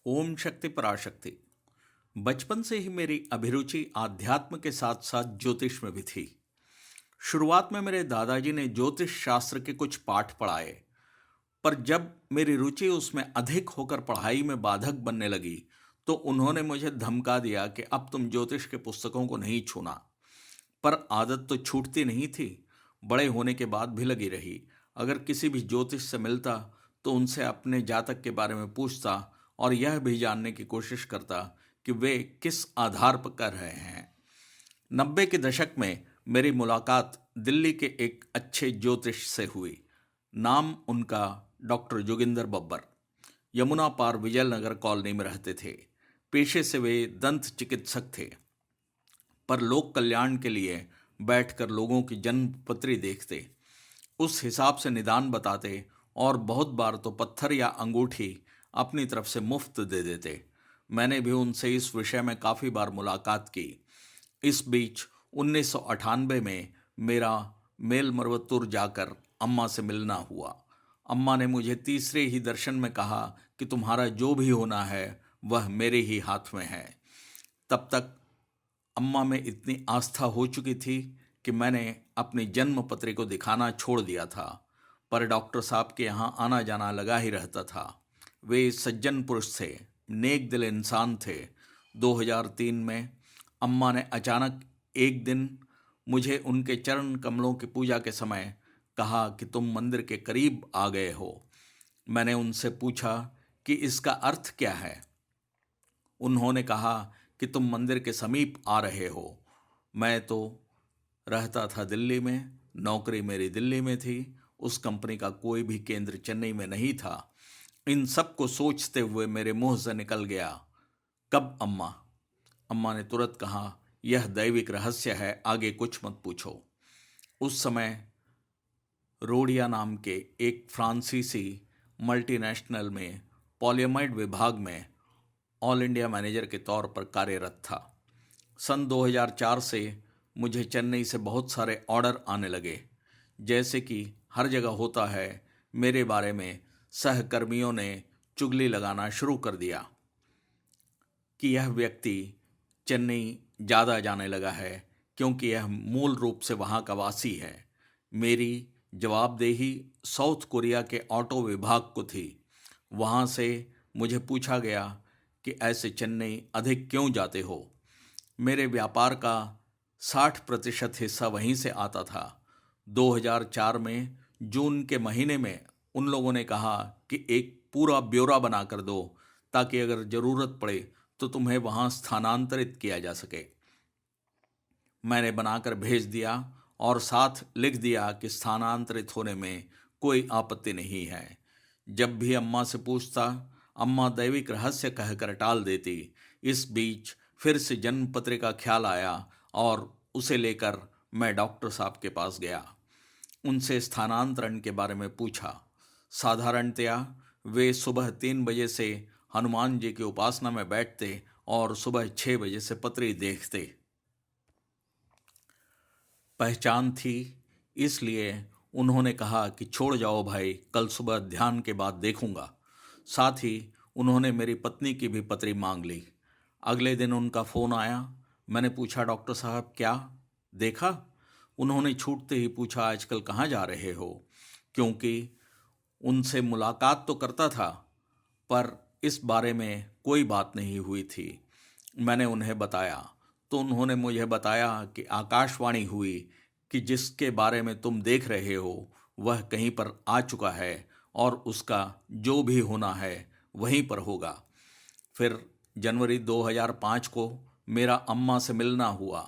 ओम शक्ति पराशक्ति। बचपन से ही मेरी अभिरुचि आध्यात्म के साथ साथ ज्योतिष में भी थी। शुरुआत में मेरे दादाजी ने ज्योतिष शास्त्र के कुछ पाठ पढ़ाए, पर जब मेरी रुचि उसमें अधिक होकर पढ़ाई में बाधक बनने लगी, तो उन्होंने मुझे धमका दिया कि अब तुम ज्योतिष के पुस्तकों को नहीं छूना। पर आदत तो छूटती नहीं थी, बड़े होने के बाद भी लगी रही। अगर किसी भी ज्योतिष से मिलता तो उनसे अपने जातक के बारे में पूछता और यह भी जानने की कोशिश करता कि वे किस आधार पर कर रहे हैं। 90 के दशक में मेरी मुलाकात दिल्ली के एक अच्छे ज्योतिष से हुई। नाम उनका डॉक्टर जोगिंदर बब्बर। यमुना पार विजयनगर कॉलोनी में रहते थे। पेशे से वे दंत चिकित्सक थे, पर लोक कल्याण के लिए बैठकर लोगों की जन्म पत्री देखते, उस हिसाब से निदान बताते और बहुत बार तो पत्थर या अंगूठी अपनी तरफ से मुफ्त दे देते। मैंने भी उनसे इस विषय में काफ़ी बार मुलाकात की। इस बीच 1998 में मेरा मेलमरवतुर जाकर अम्मा से मिलना हुआ। अम्मा ने मुझे तीसरे ही दर्शन में कहा कि तुम्हारा जो भी होना है वह मेरे ही हाथ में है। तब तक अम्मा में इतनी आस्था हो चुकी थी कि मैंने अपनी जन्म पत्री को दिखाना छोड़ दिया था, पर डॉक्टर साहब के यहाँ आना जाना लगा ही रहता था। वे सज्जन पुरुष थे, नेक दिल इंसान थे। 2003 में अम्मा ने अचानक एक दिन मुझे उनके चरण कमलों की पूजा के समय कहा कि तुम मंदिर के करीब आ गए हो। मैंने उनसे पूछा कि इसका अर्थ क्या है। उन्होंने कहा कि तुम मंदिर के समीप आ रहे हो। मैं तो रहता था दिल्ली में, नौकरी मेरी दिल्ली में थी, उस कंपनी का कोई भी केंद्र चेन्नई में नहीं था। इन सब को सोचते हुए मेरे मुंह से निकल गया, कब अम्मा। अम्मा ने तुरंत कहा, यह दैविक रहस्य है, आगे कुछ मत पूछो। उस समय रोडिया नाम के एक फ्रांसीसी मल्टीनेशनल में पॉलीमाइड विभाग में ऑल इंडिया मैनेजर के तौर पर कार्यरत था। सन 2004 से मुझे चेन्नई से बहुत सारे ऑर्डर आने लगे। जैसे कि हर जगह होता है, मेरे बारे में सहकर्मियों ने चुगली लगाना शुरू कर दिया कि यह व्यक्ति चेन्नई ज़्यादा जाने लगा है क्योंकि यह मूल रूप से वहाँ का वासी है। मेरी जवाबदेही साउथ कोरिया के ऑटो विभाग को थी। वहाँ से मुझे पूछा गया कि ऐसे चेन्नई अधिक क्यों जाते हो। मेरे व्यापार का 60% हिस्सा वहीं से आता था। 2004 में जून के महीने में उन लोगों ने कहा कि एक पूरा ब्यौरा बना कर दो ताकि अगर ज़रूरत पड़े तो तुम्हें वहाँ स्थानांतरित किया जा सके। मैंने बनाकर भेज दिया और साथ लिख दिया कि स्थानांतरित होने में कोई आपत्ति नहीं है। जब भी अम्मा से पूछता, अम्मा दैविक रहस्य कहकर टाल देती। इस बीच फिर से जन्म पत्री का ख्याल आया और उसे लेकर मैं डॉक्टर साहब के पास गया। उनसे स्थानांतरण के बारे में पूछा। साधारणतया वे सुबह 3 बजे से हनुमान जी की उपासना में बैठते और सुबह 6 बजे से पत्री देखते। पहचान थी, इसलिए उन्होंने कहा कि छोड़ जाओ भाई, कल सुबह ध्यान के बाद देखूंगा। साथ ही उन्होंने मेरी पत्नी की भी पत्री मांग ली। अगले दिन उनका फ़ोन आया। मैंने पूछा, डॉक्टर साहब क्या देखा? उन्होंने छूटते ही पूछा, आजकल कहाँ जा रहे हो? क्योंकि उनसे मुलाकात तो करता था, पर इस बारे में कोई बात नहीं हुई थी। मैंने उन्हें बताया तो उन्होंने मुझे बताया कि आकाशवाणी हुई कि जिसके बारे में तुम देख रहे हो वह कहीं पर आ चुका है और उसका जो भी होना है वहीं पर होगा। फिर जनवरी 2005 को मेरा अम्मा से मिलना हुआ।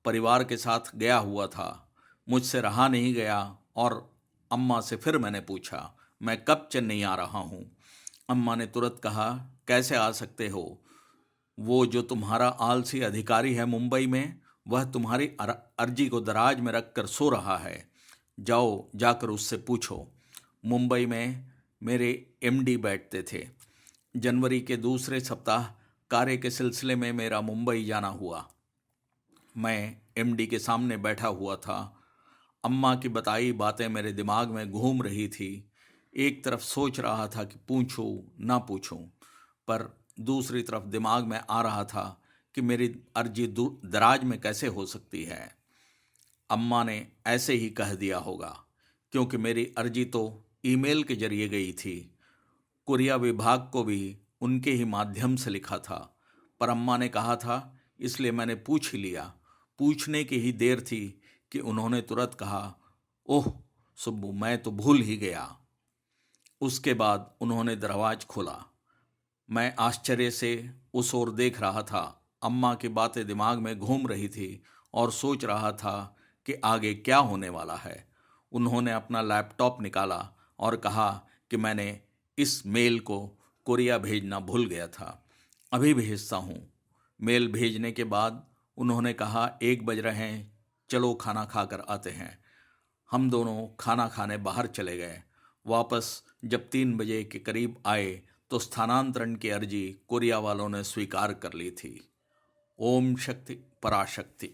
परिवार के साथ गया हुआ था, मुझसे रहा नहीं गया और अम्मा से फिर मैंने पूछा, मैं कब चेन्नई आ रहा हूँ। अम्मा ने तुरंत कहा, कैसे आ सकते हो? वो जो तुम्हारा आलसी अधिकारी है मुंबई में, वह तुम्हारी अर्जी को दराज में रखकर सो रहा है। जाओ, जाकर उससे पूछो। मुंबई में मेरे एमडी बैठते थे। जनवरी के दूसरे सप्ताह कार्य के सिलसिले में मेरा मुंबई जाना हुआ। मैं एमडी के सामने बैठा हुआ था। अम्मा की बताई बातें मेरे दिमाग में घूम रही थी। एक तरफ सोच रहा था कि पूछूं ना पूछूं, पर दूसरी तरफ दिमाग में आ रहा था कि मेरी अर्जी दराज में कैसे हो सकती है। अम्मा ने ऐसे ही कह दिया होगा, क्योंकि मेरी अर्जी तो ईमेल के जरिए गई थी। कुरिया विभाग को भी उनके ही माध्यम से लिखा था, पर अम्मा ने कहा था इसलिए मैंने पूछ ही लिया। पूछने की ही देर थी कि उन्होंने तुरंत कहा, ओह सुब्बू, मैं तो भूल ही गया। उसके बाद उन्होंने दरवाज़ खोला। मैं आश्चर्य से उस ओर देख रहा था। अम्मा की बातें दिमाग में घूम रही थी और सोच रहा था कि आगे क्या होने वाला है। उन्होंने अपना लैपटॉप निकाला और कहा कि मैंने इस मेल को कोरिया भेजना भूल गया था, अभी भेजता हूँ। मेल भेजने के बाद उन्होंने कहा 1 बज रहे हैं, चलो खाना खाकर आते हैं। हम दोनों खाना खाने बाहर चले गए। वापस जब 3 बजे के करीब आए तो स्थानांतरण की अर्जी कोरिया वालों ने स्वीकार कर ली थी। ओम शक्ति पराशक्ति।